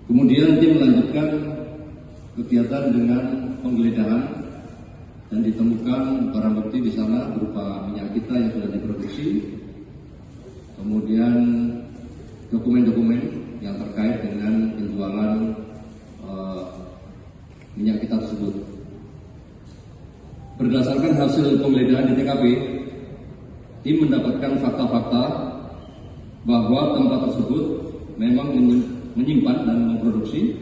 Kemudian tim melanjutkan kegiatan dengan penggeledahan dan ditemukan barang bukti di sana berupa minyak kita yang sudah diproduksi, kemudian dokumen-dokumen yang terkait dengan penjualan minyak kita tersebut. Berdasarkan hasil penggeledahan di TKP, tim mendapatkan fakta-fakta bahwa tempat tersebut memang menyimpan dan memproduksi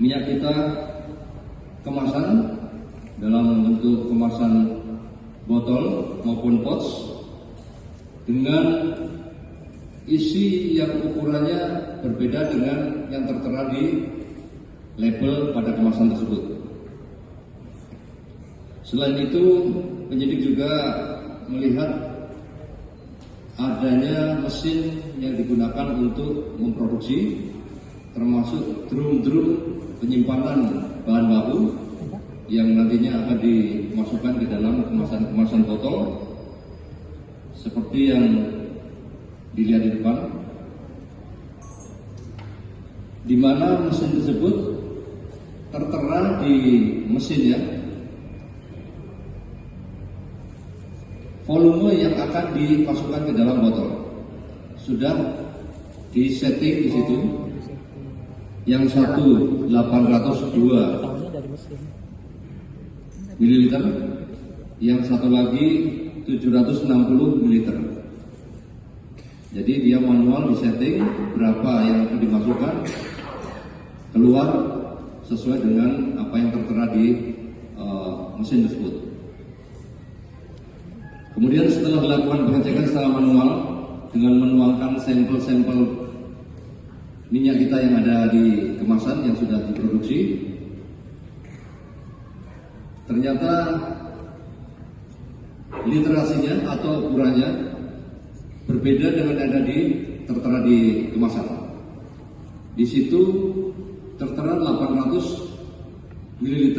minyak kita kemasan dalam bentuk kemasan botol maupun pouch dengan isi yang ukurannya berbeda dengan yang tertera di label pada kemasan tersebut. Selain itu, penyidik juga melihat adanya mesin yang digunakan untuk memproduksi, termasuk drum-drum penyimpanan bahan baku yang nantinya akan dimasukkan ke dalam kemasan-kemasan botol seperti yang dilihat di depan, di mana mesin tersebut tertera di mesinnya volume yang akan dimasukkan ke dalam botol sudah disetting di situ. Yang satu 802 ml, yang satu lagi 760 ml. Jadi dia manual disetting berapa yang akan dimasukkan, keluar sesuai dengan apa yang tertera di mesin tersebut. Kemudian setelah dilakukan pengecekan secara manual dengan menuangkan sampel-sampel minyak kita yang ada di kemasan yang sudah diproduksi, ternyata literasinya atau ukurannya berbeda dengan yang ada tertera di kemasan. Di situ tertera 800 ml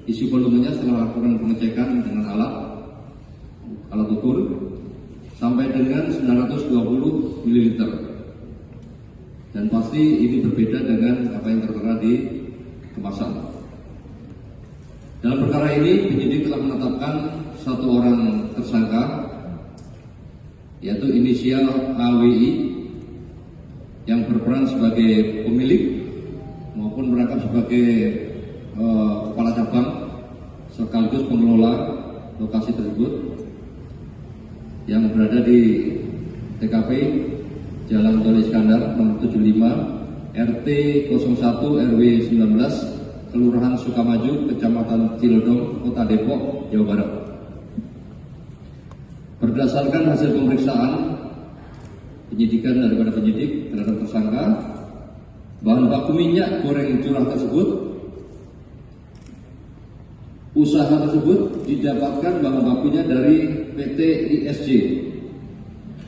isi volumenya setelah lakukan pengecekan dengan alat ukur, sampai dengan 920 ml. Dan pasti ini berbeda dengan apa yang tertera di kemasan. Dalam perkara ini, penyidik telah menetapkan satu orang tersangka, yaitu inisial AWI, yang berperan sebagai pemilik maupun merangkap sebagai kepala cabang sekaligus pengelola lokasi tersebut yang berada di TKP Jalan Tol Iskandar nomor 75 RT 01 RW 19 Kelurahan Sukamaju, Kecamatan Cilodong, Kota Depok, Jawa Barat. Berdasarkan hasil pemeriksaan penyidikan daripada penyidik terhadap tersangka, bahan baku minyak goreng curah tersebut, usaha tersebut didapatkan bahan bakunya dari PT ISJ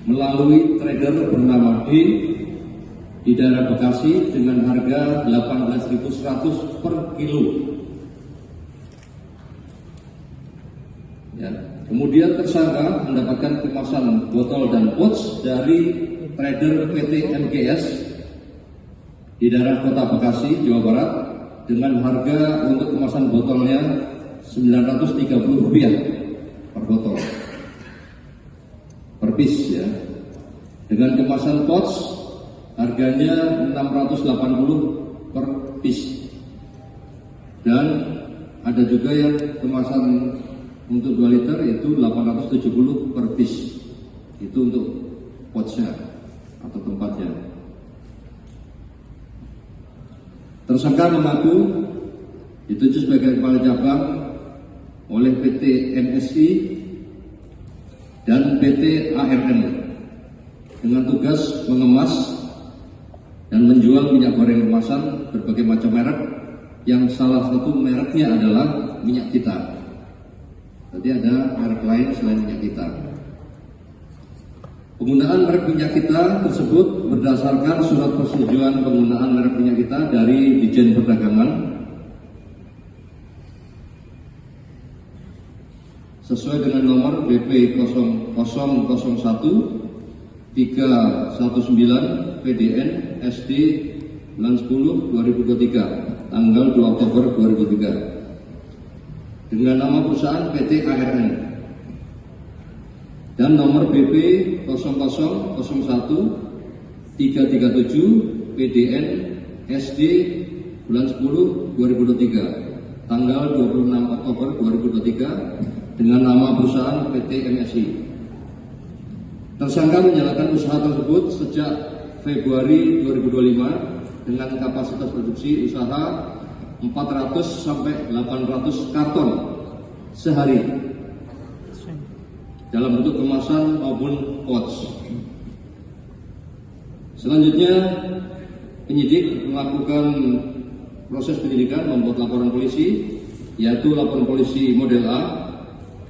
melalui trader bernama D di daerah Bekasi dengan harga 18.100 per kilo. Ya. Kemudian tersangka mendapatkan kemasan botol dan pouch dari trader PT MGS di daerah Kota Bekasi, Jawa Barat dengan harga untuk kemasan botolnya Rp930 per botol per piece ya. Dengan kemasan pouch harganya 680 per piece. Dan ada juga yang kemasan untuk 2 liter yaitu 870 per piece. Itu untuk pouchnya atau tempatnya. Tersangka mengaku ditunjuk sebagai kepala cabang oleh PT MSI dan PT ARM dengan tugas mengemas dan menjual minyak goreng kemasan berbagai macam merek, yang salah satu mereknya adalah minyak kita. Jadi ada merek lain selain minyak kita. Penggunaan merek minyak kita tersebut berdasarkan surat persetujuan penggunaan merek minyak kita dari Ditjen Perdagangan sesuai dengan nomor BP 0001 319 PDN SD bulan 10 2023, tanggal 2 Oktober 2003 dengan nama perusahaan PT ARN dan nomor BP 0001 337 PDN SD bulan 10 2023, tanggal 26 Oktober 2023 dengan nama perusahaan PT MSI. Tersangka menjalankan usaha tersebut sejak Februari 2025 dengan kapasitas produksi usaha 400 sampai 800 karton sehari dalam bentuk kemasan maupun pouch. Selanjutnya penyidik melakukan proses penyidikan, membuat laporan polisi, yaitu laporan polisi model A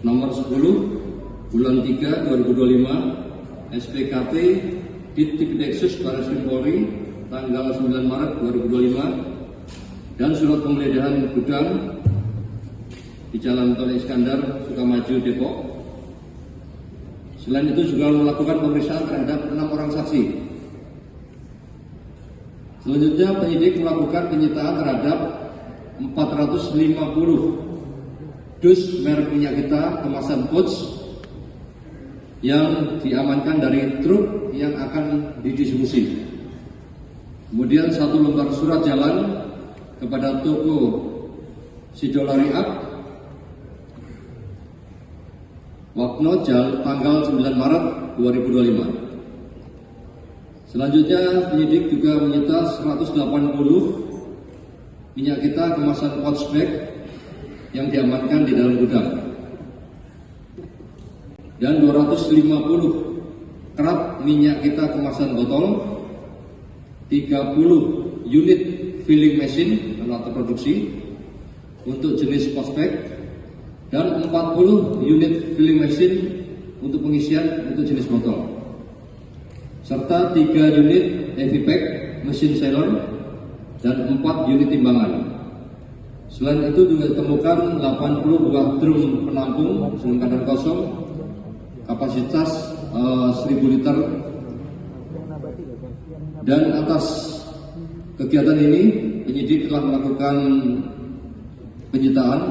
nomor 10 bulan 3 2025 SPKT Ditipideksus Barreskrim Polri tanggal 9 Maret 2025 dan surat penggeledahan gudang di Jalan Tol Iskandar, Sukamaju, Depok. Selain itu juga melakukan pemeriksaan terhadap 6 orang saksi. Selanjutnya penyidik melakukan penyitaan terhadap 450 dus merek minyak kita kemasan pouch yang diamankan dari truk yang akan didistribusi. Kemudian 1 lembar surat jalan kepada toko Sidolari Up Wakno tanggal 9 Maret 2025. Selanjutnya penyidik juga menyita 180 minyak kita kemasan pouch bag yang diamankan di dalam gudang dan 250 kerat minyak kita kemasan botol, 30 unit filling machine atau produksi untuk jenis pouch bag dan 40 unit filling machine untuk pengisian untuk jenis botol, serta 3 unit heavy pack mesin seller dan 4 unit timbangan. Selain itu juga ditemukan 80 buah drum penampung dengan kadar kosong kapasitas 1000 liter. Dan atas kegiatan ini penyidik telah melakukan penyitaan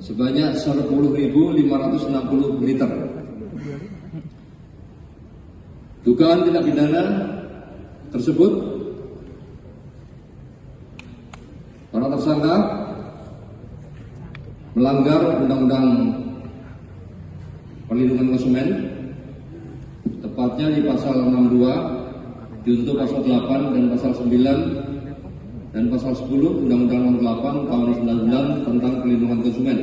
sebanyak 10.560 liter. Dugaan tindak pidana tersebut, para tersangka melanggar Undang-Undang Perlindungan Konsumen, tepatnya di pasal 62, junto pasal 8 dan pasal 9 dan pasal 10 Undang-Undang Nomor 8 Tahun 99 tentang Perlindungan Konsumen,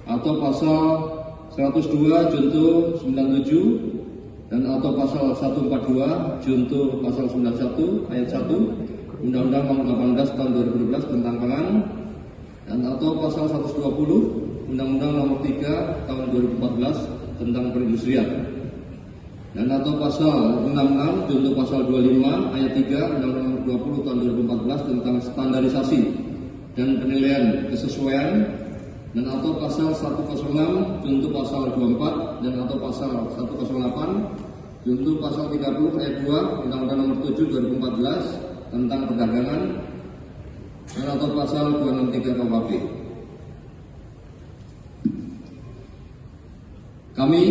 atau pasal 102 junto 97 dan atau pasal 142 junto pasal 91 ayat 1 Undang-Undang Nomor 18 Tahun 2012 tentang pangan, dan atau pasal 120 Undang-Undang Nomor 3 Tahun 2014 tentang perindustrian, dan atau pasal 66 junto pasal 25 ayat 3 Undang-Undang Nomor 20 Tahun 2014 tentang standarisasi dan penilaian kesesuaian, dan atau pasal 106 junto pasal 24 dan atau pasal 108 junto pasal 30 ayat 2 Undang-Undang Nomor 7 2014 tentang perdagangan, dan atau pasal 263 KUHP. Kami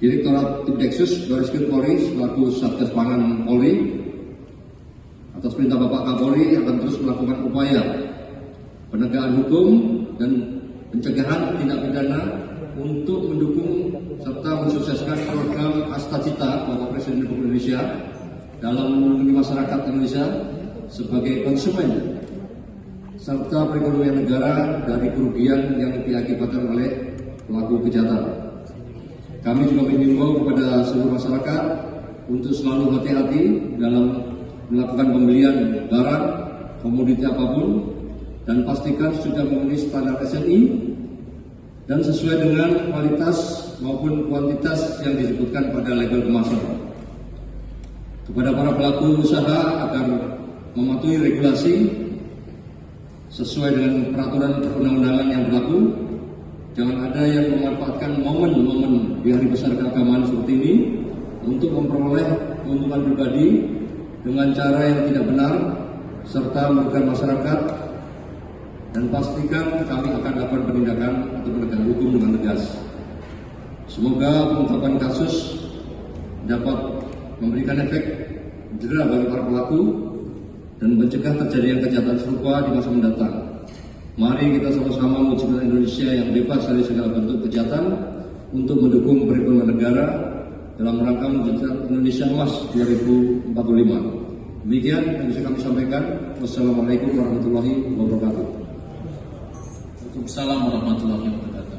Direktorat Tipideksus Barreskrim Polri selaku Satgas Pangan Polri atas perintah Bapak Kapolri akan terus melakukan upaya penegakan hukum dan pencegahan tindak pidana untuk mendukung serta mensukseskan program Astacita Bapak Presiden Republik Indonesia dalam melindungi masyarakat Indonesia sebagai konsumen serta perekonomian negara dari kerugian yang diakibatkan oleh pelaku kejahatan. Kami juga mengimbau kepada seluruh masyarakat untuk selalu hati-hati dalam melakukan pembelian barang komoditi apapun, dan pastikan sudah memenuhi standar SNI dan sesuai dengan kualitas maupun kuantitas yang disebutkan pada label kemasan. Kepada para pelaku usaha agar mematuhi regulasi sesuai dengan peraturan perundang-undangan yang berlaku. Jangan ada yang memanfaatkan momen-momen di hari besar keagamaan seperti ini untuk memperoleh keuntungan pribadi dengan cara yang tidak benar serta merugikan masyarakat, dan pastikan kami akan lakukan penindakan atau penegakan hukum dengan tegas. Semoga pengungkapan kasus dapat memberikan efek jera bagi para pelaku dan mencegah terjadinya kejahatan serupa di masa mendatang. Mari kita sama-sama mewujudkan Indonesia yang bebas dari segala bentuk kejahatan untuk mendukung perekonomian negara dalam rangka mewujudkan Indonesia Emas 2045. Demikian yang bisa kami sampaikan. Wassalamualaikum warahmatullahi wabarakatuh. Waalaikumsalam warahmatullahi wabarakatuh.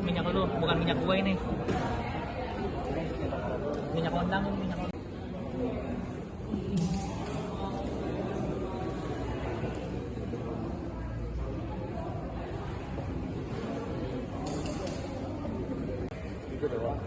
Minyak lu, bukan minyak gua ini. Minyak ondang ini, minyak ondang. Gitu doang.